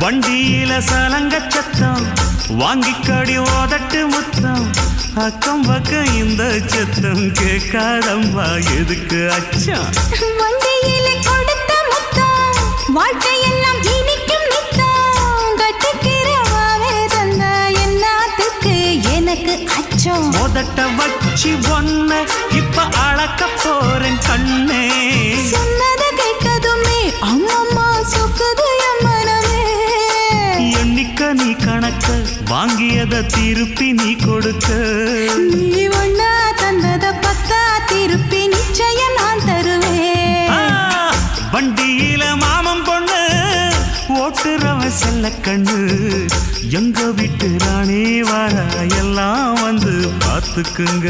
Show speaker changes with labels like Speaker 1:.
Speaker 1: வண்டியில சலங்க சத்தம் வாங்கிக்கடி ஓதட்டு முத்தம் அக்கம் பக்கம் இந்த சத்தம் கேட்காதம்மா எதுக்கு அச்சம்
Speaker 2: வண்டியில கொடுத்த முத்தம் வாழ்க்கையெல்லாம் இனிக்கும் நித்தம் கட்டுக்கிறவாவே தந்த எல்லாத்துக்கு எனக்கு அச்சம்
Speaker 1: மோதட்ட வச்சு ஒன்ன இப்ப அளக்க போறேன் கண்ணே
Speaker 2: சொன்னத கேட்டதுமே அம்மம்மா சொக்குது எம்மனமே
Speaker 1: எண்ணிக்க நீ கணக்க வாங்கியத திருப்பி நீ கொடுக்க
Speaker 2: நீ ஒண்ணா தந்தத பத்தா திருப்பி நிச்சயம் நான் தருவேன்
Speaker 1: வண்டியில மாமன் பொண்ணு ஓட்டுறவன் செல்ல கண்ணு எங்க வீட்டு ராணி வர எல்லாம் வந்து பார்த்துக்குங்க